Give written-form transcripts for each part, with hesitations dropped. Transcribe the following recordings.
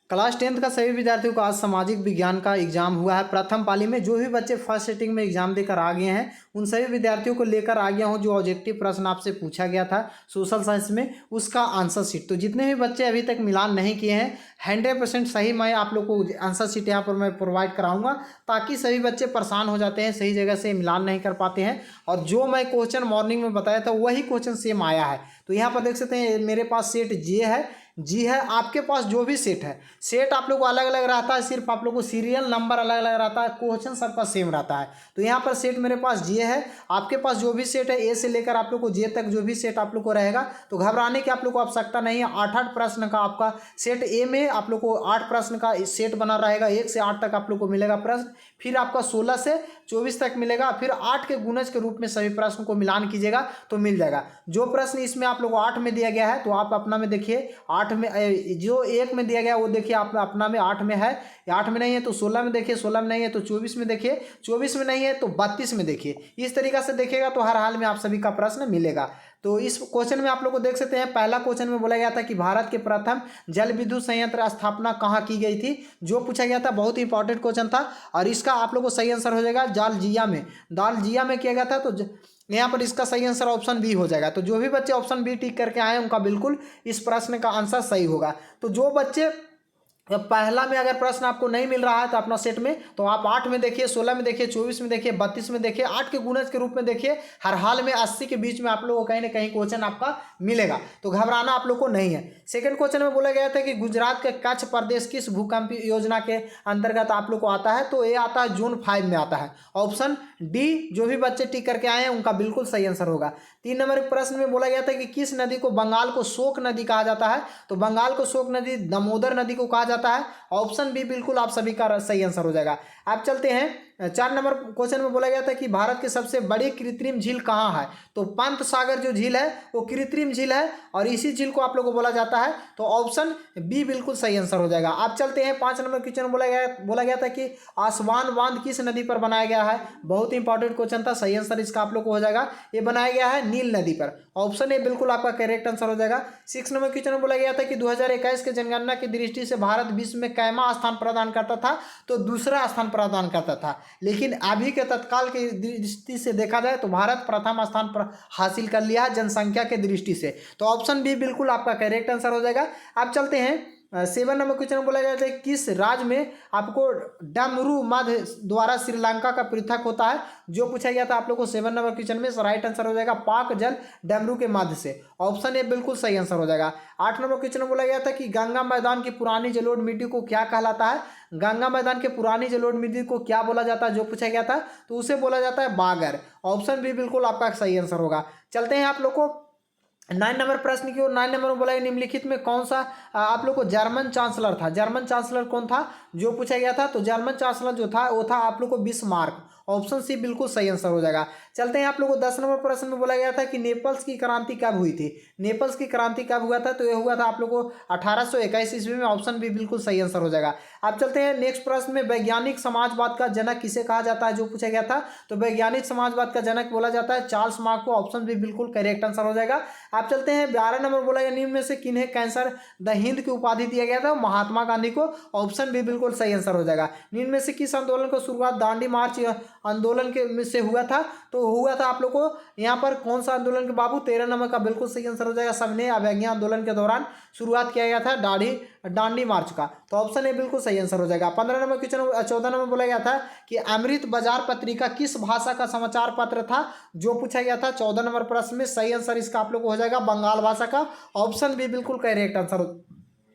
Class 10th का सभी विद्यार्थियों को आज सामाजिक विज्ञान का एग्जाम हुआ है। प्रथम पाली में जो भी बच्चे फर्स्ट सिटिंग में एग्जाम देकर आ गए हैं उन सभी विद्यार्थियों को लेकर आ गया हूं जो ऑब्जेक्टिव प्रश्न आपसे पूछा गया था सोशल साइंस में, उसका आंसर शीट। तो जितने भी बच्चे अभी तक मिलान नहीं किए हैं 100% सही मैं आप लोग को आंसर शीट यहाँ पर मैं प्रोवाइड कराऊंगा, ताकि सभी बच्चे परेशान हो जाते हैं, सही जगह से मिलान नहीं कर पाते हैं। और जो मैं क्वेश्चन मॉर्निंग में बताया था वही क्वेश्चन सेम आया है। तो यहाँ पर देख सकते हैं मेरे पास सेट जे है, जी है। आपके पास जो भी सेट है, सेट आप लोग को अलग अलग रहता है, सिर्फ आप लोग को सीरियल नंबर अलग अलग रहता है, क्वेश्चन सबका सेम रहता है। तो यहाँ पर सेट मेरे पास जे है, आपके पास जो भी सेट है ए से लेकर आप लोग को जे तक जो भी सेट आप लोग को रहेगा तो घबराने की आप लोग को आवश्यकता नहीं है। 8-8 प्रश्न का आपका सेट ए में आप लोग को 8 प्रश्न का सेट बना रहेगा, 1 से 8 तक आप लोग को मिलेगा प्रश्न, फिर आपका 16 से 24 तक मिलेगा, फिर 8 के गुणज के रूप में सभी प्रश्न को मिलान कीजिएगा तो मिल जाएगा। जो प्रश्न इसमें आप लोग को 8 में दिया गया है तो आप अपना में देखिए 8 में, जो 1 में दिया गया वो देखिए आप अपना में 8 में है, 8 में नहीं है तो 16 में देखिए, 16 में नहीं है तो 24 में देखिए, 24 में नहीं है तो 32 में देखिए। इस तरीका से देखिएगा तो हर हाल में आप सभी का प्रश्न मिलेगा। तो इस क्वेश्चन में आप लोग को देख सकते हैं, पहला क्वेश्चन में बोला गया था कि भारत के प्रथम जल विद्युत संयंत्र स्थापना कहाँ की गई थी, जो पूछा गया था। बहुत ही इंपॉर्टेंट क्वेश्चन था और इसका आप लोग को सही आंसर हो जाएगा जालजिया में। जालजिया में किया गया था, तो यहाँ पर इसका सही आंसर ऑप्शन बी हो जाएगा। तो जो भी बच्चे ऑप्शन बी टिक करके आए उनका बिल्कुल इस प्रश्न का आंसर सही होगा। तो जो बच्चे पहला में अगर प्रश्न आपको नहीं मिल रहा है तो अपना सेट में तो आप 8 में देखिए, 16 में देखिए, 24 में देखिए, 32 में देखिए, 8 के गुणज के रूप में देखिए। हर हाल में 80 के बीच में आप लोगों को कहीं ना कहीं क्वेश्चन आपका मिलेगा, तो घबराना आप लोग को नहीं है। सेकंड क्वेश्चन में बोला गया था कि गुजरात के कच्छ प्रदेश किस भूकंप योजना के अंतर्गत आप लोग को आता है, तो ये आता है जून 5 में आता है। ऑप्शन डी जो भी बच्चे टिक करके आए हैं उनका बिल्कुल सही आंसर होगा। 3 नंबर प्रश्न में बोला गया था कि किस नदी को बंगाल को शोक नदी कहा जाता है, तो बंगाल को शोक नदी दामोदर नदी को कहा जाता है। ऑप्शन बी बिल्कुल आप सभी का सही आंसर हो जाएगा। आप चलते हैं 4 नंबर क्वेश्चन में बोला गया था कि भारत की सबसे बड़ी कृत्रिम झील कहाँ है, तो पंत सागर जो झील है वो कृत्रिम झील है और इसी झील को आप लोगों को बोला जाता है। तो ऑप्शन बी बिल्कुल सही आंसर हो जाएगा। आप चलते हैं 5 नंबर क्वेश्चन में बोला गया था कि आसवान बांध किस नदी पर बनाया गया है। बहुत इंपॉर्टेंट क्वेश्चन था, सही आंसर इसका आप लोग को हो जाएगा, ये बनाया गया है नील नदी पर। ऑप्शन ए बिल्कुल आपका करेक्ट आंसर हो जाएगा। 6 नंबर क्वेश्चन में बोला गया था कि 2021 के जनगणना की दृष्टि से भारत विश्व में कैमा स्थान प्रदान करता था, तो दूसरा स्थान प्रदान करता था। लेकिन अभी के तत्काल की दृष्टि से देखा जाए तो भारत प्रथम स्थान पर हासिल कर लिया है जनसंख्या के दृष्टि से। तो ऑप्शन बी बिल्कुल आपका करेक्ट आंसर हो जाएगा। आप चलते हैं 7 नंबर क्वेश्चन बोला गया था किस राज्य में आपको डमरू मध्य द्वारा श्रीलंका का पृथक होता है, जो पूछा गया था आप लोग को 7 नंबर क्वेश्चन में। राइट आंसर हो जाएगा पाक जल डमरू के मध्य से। ऑप्शन ए बिल्कुल सही आंसर हो जाएगा। 8 नंबर क्वेश्चन बोला गया था कि गंगा मैदान की पुरानी जलोढ़ मिट्टी को क्या कहलाता है, गंगा मैदान के पुरानी जलोढ़ मिट्टी को क्या बोला जाता है, जो पूछा गया था तो उसे बोला जाता है बागर। ऑप्शन बी बिल्कुल आपका सही आंसर होगा। चलते हैं आप लोग को 9 नंबर प्रश्न की ओर। 9 नंबर में बोला गया निम्नलिखित में कौन सा आप लोग को जर्मन चांसलर था, जर्मन चांसलर कौन था जो पूछा गया था, तो जर्मन चांसलर जो था वो था आप लोग को बिस्मार्क। ऑप्शन सी बिल्कुल सही आंसर हो जाएगा। चलते हैं आप लोग को 10 नंबर प्रश्न में बोला गया था कि नेपल्स की क्रांति कब हुई थी, नेपल्स की क्रांति कब हुआ था, तो ये हुआ था आप लोग को 1821 ईस्वी में। ऑप्शन बी बिल्कुल सही आंसर हो जाएगा। आप चलते हैं नेक्स्ट प्रश्न में वैज्ञानिक समाजवाद का जनक किसे कहा जाता है, जो पूछा गया था, तो वैज्ञानिक समाजवाद का जनक बोला जाता है चार्ल्स मार्क्स को। ऑप्शन बी बिल्कुल करेक्ट आंसर हो जाएगा। आप चलते हैं 12 नंबर बोला गया निम्न में से किन्हें कैंसर द हिंद की उपाधि दिया गया था, महात्मा गांधी को। ऑप्शन बी बिल्कुल सही आंसर हो जाएगा। निम्न में से किस आंदोलन को शुरुआत दांडी मार्च आंदोलन के में से हुआ था, तो हुआ था आप लोग को यहाँ पर कौन सा आंदोलन के बाबू, 13 नंबर का बिल्कुल सही आंसर हो जाएगा। सबने अवज्ञा आंदोलन के दौरान शुरुआत किया गया था दांडी मार्च का, तो ऑप्शन ए बिल्कुल सही आंसर हो जाएगा। 15 नंबर क्वेश्चन 14 नंबर बोला गया था कि अमृत बाजार पत्रिका किस भाषा का समाचार पत्र था, जो पूछा गया था 14 नंबर प्रश्न में। सही आंसर इसका आप लोग को हो जाएगा बंगाल भाषा का। ऑप्शन बी बिल्कुल करेक्ट आंसर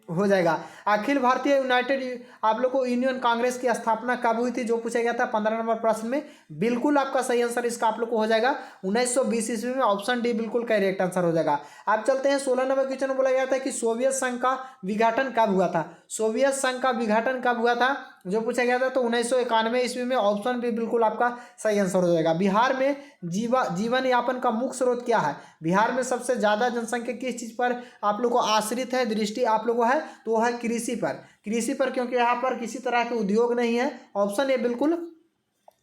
हो जाएगा। अखिल भारतीय यूनाइटेड आप लोग को यूनियन कांग्रेस की स्थापना कब हुई थी, जो पूछा गया था 15 नंबर प्रश्न में। बिल्कुल आपका सही आंसर इसका आप लोग को हो जाएगा 1920 ईस्वी में। ऑप्शन डी बिल्कुल करेक्ट आंसर हो जाएगा। आप चलते हैं 16 नंबर क्वेश्चन में बोला गया था कि सोवियत संघ का विघटन कब हुआ था, सोवियत संघ का विघटन कब हुआ था, जो पूछा गया था तो 1991 ईस्वी में। ऑप्शन बी बिल्कुल आपका सही आंसर हो जाएगा। बिहार में जीवन यापन का मुख्य स्रोत क्या है, बिहार में सबसे ज्यादा जनसंख्या किस चीज पर आप लोग को आश्रित है, दृष्टि आप लोग को है, तो वह है कृषि पर, कृषि पर, क्योंकि यहाँ पर किसी तरह के उद्योग नहीं है। ऑप्शन ए बिल्कुल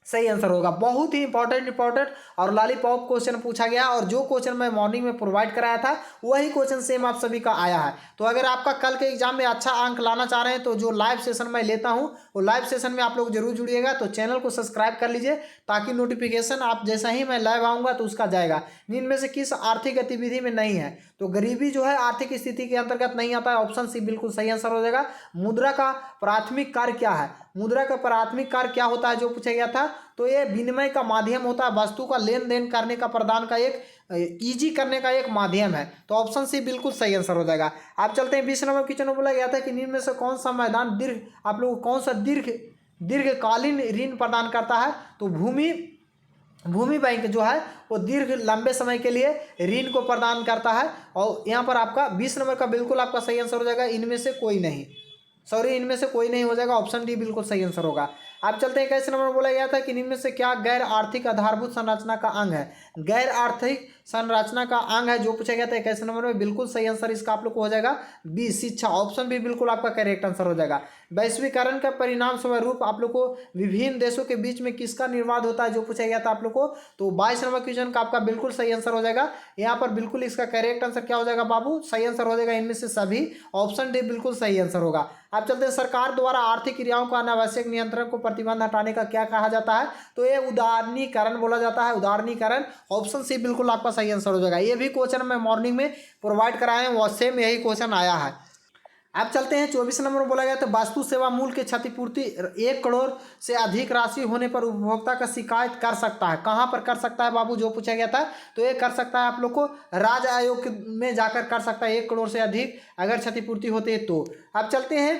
सही आंसर होगा। बहुत ही इंपॉर्टेंट और लॉलीपॉप क्वेश्चन पूछा गया, और जो क्वेश्चन मैं मॉर्निंग में प्रोवाइड कराया था वही क्वेश्चन सेम आप सभी का आया है। तो अगर आपका कल के एग्जाम में अच्छा अंक लाना चाह रहे हैं तो जो लाइव सेशन मैं लेता हूं वो लाइव सेशन में आप लोग जरूर जुड़िएगा। तो चैनल को सब्सक्राइब कर लीजिए ताकि नोटिफिकेशन आप जैसा ही मैं लाइव आऊँगा तो उसका जाएगा। इनमें से किस आर्थिक गतिविधि में नहीं है, तो गरीबी जो है आर्थिक स्थिति के अंतर्गत नहीं आता है। ऑप्शन सी बिल्कुल सही आंसर हो जाएगा। मुद्रा का प्राथमिक कार्य क्या है? मुद्रा का प्राथमिक कार्य क्या होता है जो पूछा गया था, तो ये विनिमय का माध्यम होता है, वस्तु का लेन देन करने का, प्रदान का एक इजी करने का एक माध्यम है। तो ऑप्शन सी बिल्कुल सही आंसर हो जाएगा। आप चलते हैं 20 नंबर क्वेश्चन में बोला गया था कि निम्न में से कौन सा मैदान आप लोग कौन सा दीर्घकालीन ऋण प्रदान करता है? तो भूमि भूमि बैंक जो है वो दीर्घ लंबे समय के लिए ऋण को प्रदान करता है। और यहाँ पर आपका 20 नंबर का बिल्कुल आपका सही आंसर हो जाएगा, इनमें से कोई नहीं, सॉरी इनमें से कोई नहीं हो जाएगा। ऑप्शन डी बिल्कुल सही आंसर होगा। आप चलते हैं 21 नंबर बोला गया था कि इनमें से क्या गैर आर्थिक आधारभूत संरचना का अंग है? गैर आर्थिक संरचना का अंग है जो पूछा गया था 21 नंबर में, बिल्कुल सही आंसर इसका आप लोग को हो जाएगा बी, शिक्षा। ऑप्शन भी बिल्कुल आपका करेक्ट आंसर हो जाएगा। वैश्वीकरण का परिणाम स्वरूप आप लोग को विभिन्न देशों के बीच में किसका निर्वात होता है जो पूछा गया था आप लोग को, तो 22 नंबर क्वेश्चन का आपका बिल्कुल सही आंसर हो जाएगा। यहाँ पर बिल्कुल इसका करेक्ट आंसर क्या हो जाएगा बाबू? सही आंसर हो जाएगा इनमें से सभी। ऑप्शन डी बिल्कुल सही आंसर होगा। आप चलते हैं सरकार द्वारा आर्थिक क्रियाओं का अनावश्यक नियंत्रण को प्रतिबंध हटाने का क्या कहा जाता है? तो ये उदारीकरण बोला जाता है, उदारीकरण। ऑप्शन सी बिल्कुल आपका सही आंसर हो जाएगा। ये भी क्वेश्चन मैं मॉर्निंग में प्रोवाइड कराए हैं, वो सेम यही क्वेश्चन आया है। अब चलते हैं 24 नंबर में बोला गया तो वस्तु सेवा मूल्य की क्षतिपूर्ति 1 करोड़ से अधिक राशि होने पर उपभोक्ता का शिकायत कर सकता है। कहाँ पर कर सकता है बाबू जो पूछा गया था, तो ये कर सकता है आप लोग को राज्य आयोग में जाकर कर सकता है, 1 करोड़ से अधिक अगर क्षतिपूर्ति होती है तो। अब चलते हैं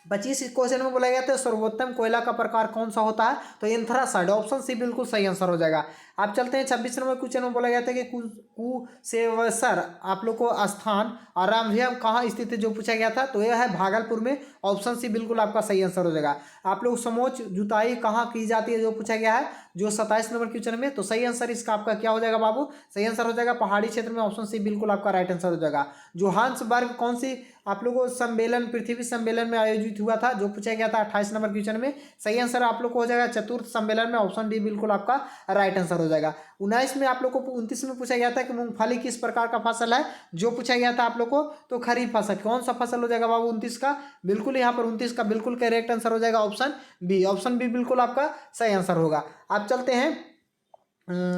25 क्वेश्चन में बोला गया था सर्वोत्तम कोयला का प्रकार कौन सा होता है? तो एंथ्रासाइड। ऑप्शन सी बिल्कुल सही आंसर हो जाएगा। आप चलते हैं 26 नंबर क्वेश्चन में बोला गया था कि कुशेश्वर आप लोग को स्थान और रामभियम कहाँ स्थित है जो पूछा गया था, तो यह है भागलपुर में। ऑप्शन सी बिल्कुल आपका सही आंसर हो जाएगा। आप लोग समोच जुताई कहाँ की जाती है जो पूछा गया है, जो 27 नंबर क्वेश्चन में, तो सही आंसर इसका आपका क्या हो जाएगा बाबू? सही आंसर हो जाएगा पहाड़ी क्षेत्र में। ऑप्शन सी बिल्कुल आपका राइट आंसर हो जाएगा। जोहान्सबर्ग कौन सी आप लोगों को सम्मेलन, पृथ्वी सम्मेलन में आयोजित हुआ था जो पूछा गया था 28 नंबर क्वेश्चन में? सही आंसर आप लोग को हो जाएगा चतुर्थ सम्मेलन में। ऑप्शन डी बिल्कुल आपका राइट आंसर हो जाएगा। 19 में आप लोग को 29 में पूछा गया था कि मूंगफली किस प्रकार का फसल है जो पूछा गया था आप लोग को, तो खरीफ फसल। कौन सा फसल हो जाएगा बाबू 29 का? बिल्कुल यहाँ पर 29 का बिल्कुल करेक्ट आंसर हो जाएगा ऑप्शन बी। ऑप्शन बी बिल्कुल आपका सही आंसर होगा। आप चलते हैं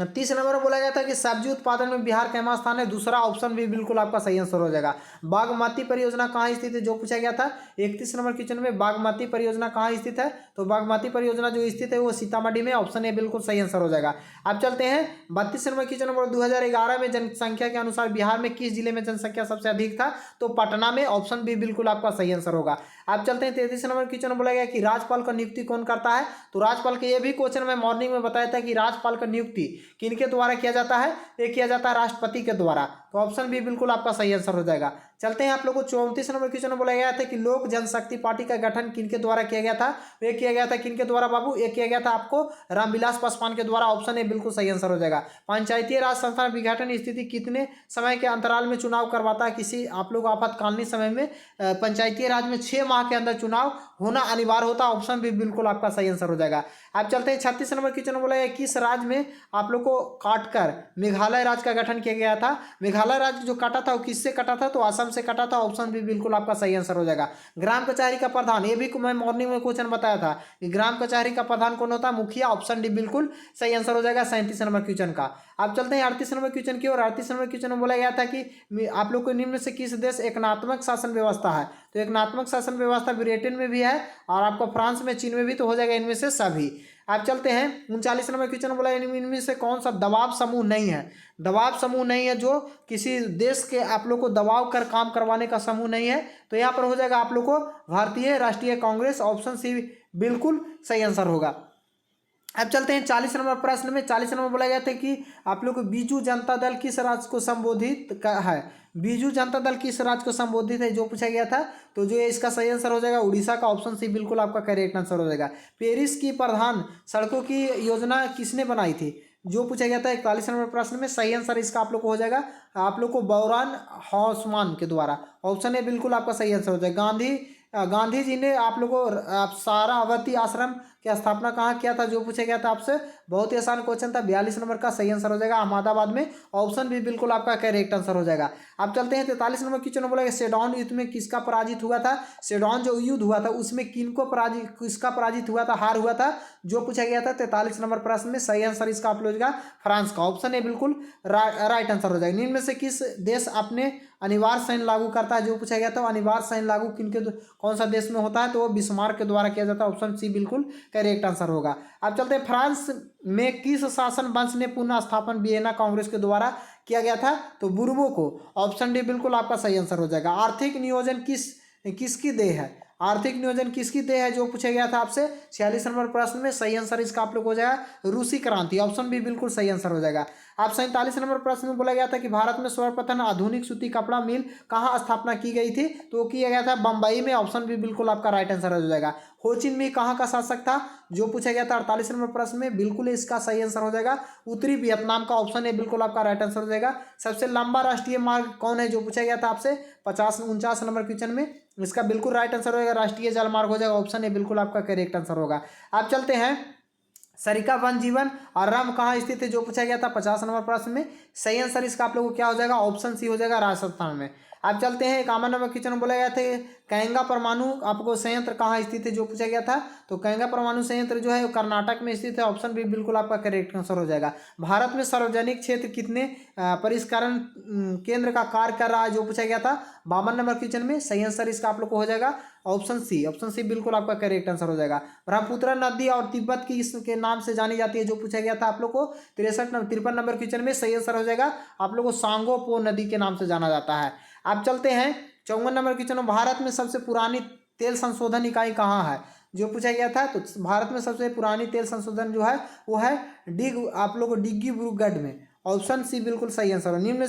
30 नंबर में बोला गया था कि सब्जी उत्पादन में बिहार कैमा स्थान है? दूसरा ऑप्शन भी बिल्कुल आपका सही आंसर हो जाएगा। बागमती परियोजना कहाँ स्थित है जो पूछा गया था 31 नंबर क्वेश्चन में, बागमती परियोजना कहाँ स्थित है? तो बागमती परियोजना जो स्थित है वो सीतामढ़ी में। ऑप्शन ए बिल्कुल सही आंसर हो जाएगा। अब चलते हैं 32 नंबर क्वेश्चन नंबर 2011 में जनसंख्या के अनुसार बिहार में किस जिले में जनसंख्या सबसे अधिक था? तो पटना में। ऑप्शन बी बिल्कुल आपका सही आंसर होगा। अब चलते हैं 33 नंबर क्वेश्चन बोला गया कि राज्यपाल का नियुक्ति कौन करता है? तो राज्यपाल के ये भी क्वेश्चन मैं मॉर्निंग में बताया था कि राज्यपाल का नियुक्ति किनके द्वारा किया जाता है? ये किया जाता है राष्ट्रपति के द्वारा। तो ऑप्शन बी बिल्कुल आपका सही आंसर हो जाएगा। चलते हैं आप लोग को 34 नंबर क्वेश्चन बोला गया था कि लोक जनशक्ति पार्टी का गठन किनके द्वारा किया गया था? ये किया गया था किनके द्वारा बाबू? ये किया गया था आपको रामविलास पासवान के द्वारा। ऑप्शन ए बिल्कुल सही आंसर हो जाएगा। पंचायती राज संस्थान विघटन स्थिति कितने समय के अंतराल में चुनाव करवाता है? किसी आप लोग आपातकालीन समय में पंचायती राज में 6 माह के अंदर चुनाव होना अनिवार्य होता है। ऑप्शन बी बिल्कुल आपका सही आंसर हो जाएगा। आप चलते हैं 36 नंबर क्वेश्चन बोला गया किस राज्य में आप लोग को काटकर मेघालय राज्य का गठन किया गया था? मेघालय राज्य जो काटा था वो किससे काटा था? तो असम से काटा था। ऑप्शन बी बिल्कुल आपका सही आंसर हो जाएगा। ग्राम कचहरी का प्रधान, ये भी मैं मॉर्निंग में क्वेश्चन बताया था कि ग्राम कचहरी का प्रधान कौन होता है? मुखिया। ऑप्शन डी बिल्कुल सही आंसर हो जाएगा 37 नंबर क्वेश्चन का। आप चलते हैं 38 नंबर क्वेश्चन की ओर। 38 नंबर क्वेश्चन में बोला गया था कि आप लोग को निम्न से किस देश एकात्मक शासन व्यवस्था है? तो एकात्मक शासन व्यवस्था ब्रिटेन में भी है और आपको फ्रांस में, चीन में भी, तो हो जाएगा इनमें से सभी। आप चलते हैं 39 नंबर क्वेश्चन बोला इनमें से कौन सा दबाव समूह नहीं है? दबाव समूह नहीं है जो किसी देश के आप लोग को दबाव कर काम करवाने का समूह नहीं है, तो यहाँ पर हो जाएगा आप लोग को भारतीय राष्ट्रीय कांग्रेस। ऑप्शन सी बिल्कुल सही आंसर होगा। अब चलते हैं 40 नंबर प्रश्न में। 40 नंबर बोला गया था कि आप लोग को बीजू जनता दल किस राज्य को संबोधित है? बीजू जनता दल किस राज्य को संबोधित है जो पूछा गया था? तो जो इसका सही आंसर हो जाएगा उड़ीसा का। ऑप्शन सी बिल्कुल आपका करेक्ट आंसर हो जाएगा। पेरिस की प्रधान सड़कों की योजना किसने बनाई थी जो पूछा गया था 41 नंबर प्रश्न में? सही आंसर इसका आप लोग को हो जाएगा आप लोग को बौरान हौसमान के द्वारा। ऑप्शन ए बिल्कुल आपका सही आंसर हो जाएगा। गांधी गांधी जी ने आप लोगों को सारावती आश्रम की स्थापना कहाँ किया था, जो पूछा गया था आपसे। बहुत ही आसान क्वेश्चन था। 42 नंबर का सही आंसर हो जाएगा अहमदाबाद में। ऑप्शन भी बिल्कुल आपका करेक्ट आंसर हो जाएगा। अब चलते हैं 43 नंबर क्वेश्चन। बोलेगा सेडौन युद्ध में किसका पराजित हुआ था। सेडौन जो युद्ध हुआ था उसमें किसका पराजित हुआ था, हार हुआ था, जो पूछा गया था 43 नंबर प्रश्न में। सही आंसर इसका आप लोग का फ्रांस का। ऑप्शन ए बिल्कुल राइट आंसर हो जाएगा। निम्न में से किस देश अपने अनिवार्य सैन्य लागू करता है, जो पूछा गया था। अनिवार्य सैन्य लागू कौन सा देश में होता है, तो वो बिस्मार्क के द्वारा किया जाता है। ऑप्शन सी बिल्कुल करेक्ट आंसर होगा। अब चलते हैं फ्रांस में किस शासन वंश ने पुनः स्थापन वियना कांग्रेस के द्वारा किया गया था, तो बुर्बो को। ऑप्शन डी बिल्कुल आपका सही आंसर हो जाएगा। आर्थिक नियोजन किसकी देह है, आर्थिक नियोजन किसकी देह है, जो पूछा गया था आपसे 46 नंबर प्रश्न में। सही आंसर इसका आप लोग हो जाएगा रूसी क्रांति। ऑप्शन भी बिल्कुल सही आंसर हो जाएगा। आप 47 नंबर प्रश्न में बोला गया था कि भारत में सर्वप्रथम आधुनिक सूती कपड़ा मिल कहाँ स्थापना की गई थी, तो किया गया था बंबई में। ऑप्शन भी बिल्कुल आपका राइट आंसर हो जाएगा। हो चिन मिन्ह कहाँ का शासक था, जो पूछा गया था 48 नंबर प्रश्न में। बिल्कुल इसका सही आंसर हो जाएगा उत्तरी वियतनाम का। ऑप्शन है बिल्कुल आपका राइट आंसर हो जाएगा। सबसे लंबा राष्ट्रीय मार्ग कौन है, जो पूछा गया था आपसे 49 नंबर क्वेश्चन में। इसका बिल्कुल राइट आंसर होगा राष्ट्रीय जलमार्ग हो जाएगा। ऑप्शन ए बिल्कुल आपका करेक्ट आंसर होगा। आप चलते हैं सरिका वन जीवन आराम कहाँ स्थित है, जो पूछा गया था 50 नंबर प्रश्न में। सही आंसर इसका आप लोगों को क्या हो जाएगा, ऑप्शन सी हो जाएगा राजस्थान में। आप चलते हैं 51 नंबर क्वेश्चन बोला गया था कैंगा परमाणु आपको संयंत्र कहाँ स्थित है, जो पूछा गया था। तो कैंगा परमाणु संयंत्र जो है वो कर्नाटक में स्थित है। ऑप्शन भी बिल्कुल आपका करेक्ट आंसर हो जाएगा। भारत में सार्वजनिक क्षेत्र कितने परिष्करण केंद्र का कार्य कर रहा है, जो पूछा गया था 52 नंबर क्वेश्चन में। सही आंसर इसका आप लोग को हो जाएगा ऑप्शन सी। ऑप्शन सी बिल्कुल आपका करेक्ट आंसर हो जाएगा। ब्रह्मपुत्र नदी और तिब्बत की इसके नाम से जानी जाती है, जो पूछा गया था आप लोग को 53 नंबर क्वेश्चन में। सही आंसर हो जाएगा आप लोग को सांगोपो नदी के नाम से जाना जाता है। आप चलते हैं 54 नंबर क्वेश्चन में भारत में सबसे पुरानी तेल संशोधन इकाई कहाँ है, जो पूछा गया था। तो भारत में सबसे पुरानी तेल संशोधन जो है वो है आप लोग को डिब्रूगढ़ में। ऑप्शन सी बिल्कुल सही आंसर है। निम्न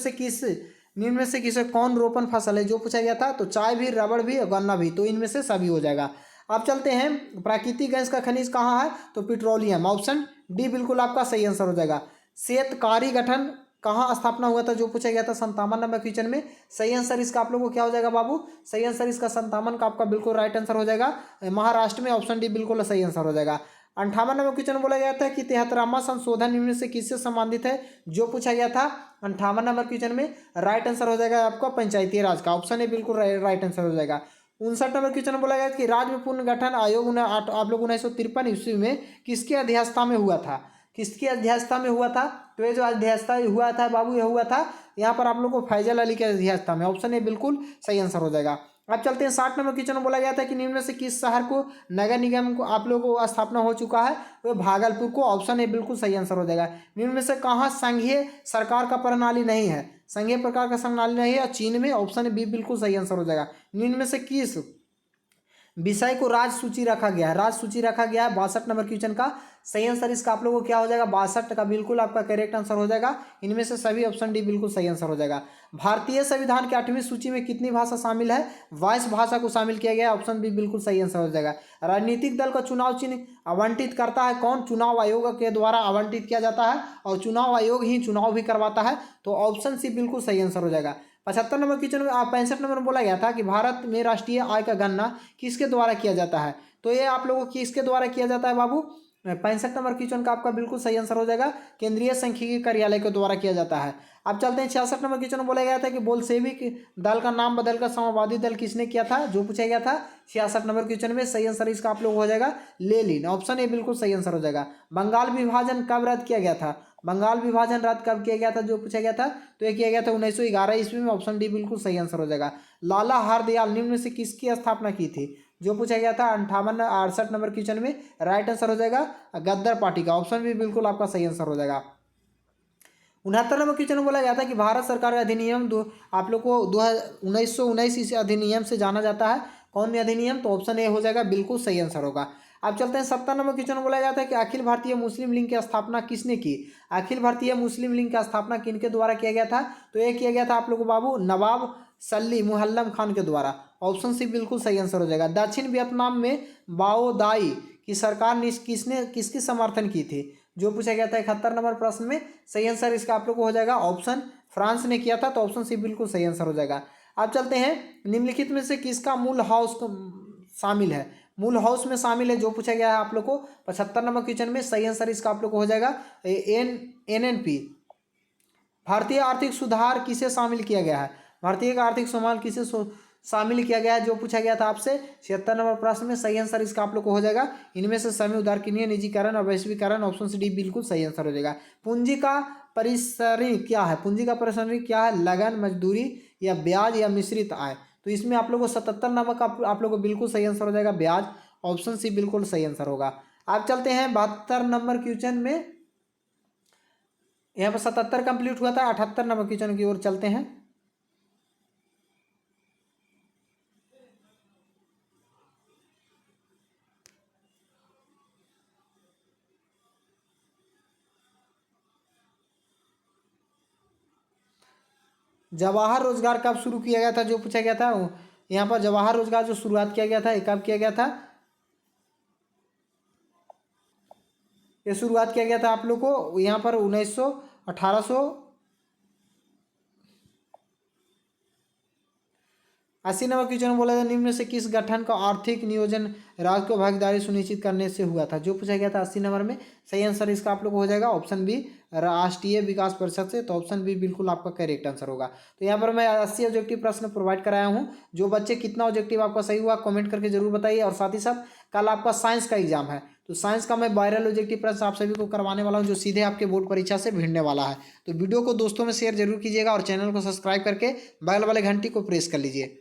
में से किसे कौन रोपण फसल है, जो पूछा गया था। तो चाय भी, रबड़ भी और गन्ना भी, तो इनमें से सभी हो जाएगा। अब चलते हैं प्राकृतिक गैस का खनिज कहाँ है, तो पेट्रोलियम। ऑप्शन डी बिल्कुल आपका सही आंसर हो जाएगा। श्वेतकारी गठन कहाँ स्थापना हुआ था, जो पूछा गया था 57 नंबर क्वेश्चन में। सही आंसर इसका आप लोगों को क्या हो जाएगा बाबू, सही आंसर इसका 57 का आपका बिल्कुल राइट आंसर हो जाएगा महाराष्ट्र में। ऑप्शन डी बिल्कुल सही आंसर हो जाएगा। 58 नंबर क्वेश्चन बोला गया था कि 73वां संशोधन निम्न से किससे संबंधित है, जो पूछा गया था 58 नंबर क्वेश्चन में। राइट आंसर हो जाएगा आपका पंचायती राज का। ऑप्शन ए बिल्कुल राइट आंसर हो जाएगा। 59 नंबर क्वेश्चन बोला गया कि राज्य में पुनर्गठन आयोग आप लोग 1953 ईस्वी में किसकी अध्यक्षता में हुआ था, किसकी अध्यक्षता में हुआ था। तो ये जो अध्यक्षता हुआ था बाबू, ये हुआ था यहाँ पर आप लोग को फैजल अली की अध्यक्षता में। ऑप्शन ए बिल्कुल सही आंसर हो जाएगा। अब चलते हैं 60 नंबर क्वेश्चन बोला गया था कि निम्न में से किस शहर को नगर निगम को आप लोगों को स्थापना हो चुका है, वो भागलपुर को। ऑप्शन ए बिल्कुल सही आंसर हो जाएगा। निम्न में से कहाँ संघीय सरकार का प्रणाली नहीं है, संघीय प्रकार का प्रणाली नहीं है चीन में। ऑप्शन बी बिल्कुल सही आंसर हो जाएगा। निम्न में से किस विषय को राज सूची रखा गया है, राज सूची रखा गया है 62 नंबर क्वेश्चन का। सही आंसर इसका आप लोगों को क्या हो जाएगा, 62 का बिल्कुल आपका करेक्ट आंसर हो जाएगा। इनमें से सभी ऑप्शन डी बिल्कुल सही आंसर हो जाएगा। भारतीय संविधान की 8वीं सूची में कितनी भाषा शामिल है, 22 भाषा को शामिल किया गया है। ऑप्शन बी बिल्कुल सही आंसर हो जाएगा। राजनीतिक दल का चुनाव चिन्ह आवंटित करता है कौन, चुनाव आयोग के द्वारा आवंटित किया जाता है और चुनाव आयोग ही चुनाव भी करवाता है। तो ऑप्शन सी बिल्कुल सही आंसर हो जाएगा। 75 नंबर क्वेश्चन में 65 नंबर में बोला गया था कि भारत में राष्ट्रीय आय का गणना किसके द्वारा किया जाता है, तो ये आप लोगों को किसके द्वारा किया जाता है बाबू। 65 नंबर क्वेश्चन का आपका बिल्कुल सही आंसर हो जाएगा केंद्रीय सांख्यिकी कार्यालय के द्वारा किया जाता है। अब चलते हैं 66 नंबर क्वेश्चन में बोला गया था कि बोल्शेविक दल का नाम बदलकर समाजवादी दल किसने किया था, जो पूछा गया था 66 नंबर क्वेश्चन में। सही आंसर इसका आप लोग हो जाएगा लेनिन। ऑप्शन ए बिल्कुल सही आंसर हो जाएगा। बंगाल विभाजन कब रद्द किया गया था, बंगाल विभाजन रद्द कब किया गया था, जो पूछा गया था। तो ये किया गया था 1911 ईस्वी में। ऑप्शन डी बिल्कुल सही आंसर हो जाएगा। लाला हरदयाल निम्न में से किसकी स्थापना की थी, जो पूछा गया था 68 नंबर क्वेश्चन में। राइट आंसर हो जाएगा गद्दार पार्टी का। ऑप्शन भी बिल्कुल आपका सही आंसर हो जाएगा। 69 नंबर क्वेश्चन में बोला गया था कि भारत सरकार का अधिनियम आप लोग को 1919 इस अधिनियम से जाना जाता है। कौन अधिनियम, तो ऑप्शन ए हो जाएगा बिल्कुल सही आंसर होगा। अब चलते हैं 70 नंबर क्वेश्चन में बोला गया था कि अखिल भारतीय मुस्लिम लीग की स्थापना किसने की, अखिल भारतीय मुस्लिम लीग की स्थापना किनके द्वारा किया गया था। तो ये किया गया था आप लोग को बाबू नवाब सल्ली मुहल्लम खान के द्वारा। ऑप्शन सी बिल्कुल सही आंसर हो जाएगा। दक्षिण वियतनाम में बाओ दाई की सरकार ने किसकी समर्थन की थी, जो पूछा गया था 71 नंबर प्रश्न में। सही आंसर इसका आप लोग को हो जाएगा ऑप्शन फ्रांस ने किया था। तो ऑप्शन सी बिल्कुल सही आंसर हो जाएगा। अब चलते हैं निम्नलिखित में से किसका मूल हाउस शामिल है, मूल हाउस में शामिल है, जो पूछा गया है आप लोग को 75 नंबर क्वेश्चन में। सही आंसर इसका आप लोग को हो जाएगा NNP। भारतीय आर्थिक सुधार किसे शामिल किया गया है? भारतीय का आर्थिक सुधार किसे शामिल किया गया है, जो पूछा गया था आपसे 76 नंबर प्रश्न में। सही आंसर इसका आप लोग को हो जाएगा इनमें से समय उदारकीय निजीकरण और वैश्वीकरण, ऑप्शन सी डी बिल्कुल सही आंसर हो जाएगा। पूंजी का परिसरी क्या है? पूंजी का परिसरी क्या है? लगन, मजदूरी या ब्याज या मिश्रित आय। तो इसमें आप लोग को 77 नंबर का आप लोग को बिल्कुल सही आंसर हो जाएगा ब्याज, ऑप्शन सी बिल्कुल सही आंसर होगा। आप चलते हैं 72 नंबर क्वेश्चन में। यहाँ पर 77 कंप्लीट हुआ था, 78 नंबर क्वेश्चन की ओर चलते हैं। जवाहर रोजगार कब शुरू किया गया था, जो पूछा गया था। यहाँ पर जवाहर रोजगार जो शुरुआत किया गया था, ये कब किया गया था? ये शुरुआत किया गया था आप लोग को यहाँ पर 1880 नंबर क्वेश्चन बोला था, निम्न में से किस गठन का आर्थिक नियोजन राज्य को भागीदारी सुनिश्चित करने से हुआ था, जो पूछा गया था 80 नंबर में। सही आंसर इसका आप लोग को हो जाएगा ऑप्शन बी, राष्ट्रीय विकास परिषद से। तो ऑप्शन बी बिल्कुल आपका करेक्ट आंसर होगा। तो यहाँ पर मैं 80 ऑब्जेक्टिव प्रश्न प्रोवाइड कराया हूँ। जो बच्चे कितना ऑब्जेक्टिव आपका सही हुआ कमेंट करके जरूर बताइए। और साथ ही साथ कल आपका साइंस का एग्जाम है, तो साइंस का मैं वायरल ऑब्जेक्टिव प्रश्न आप सभी को करवाने वाला हूँ, जो सीधे आपके बोर्ड परीक्षा से भिड़ने वाला है। तो वीडियो को दोस्तों में शेयर जरूर कीजिएगा और चैनल को सब्सक्राइब करके बगल वाले घंटी को प्रेस कर लीजिए।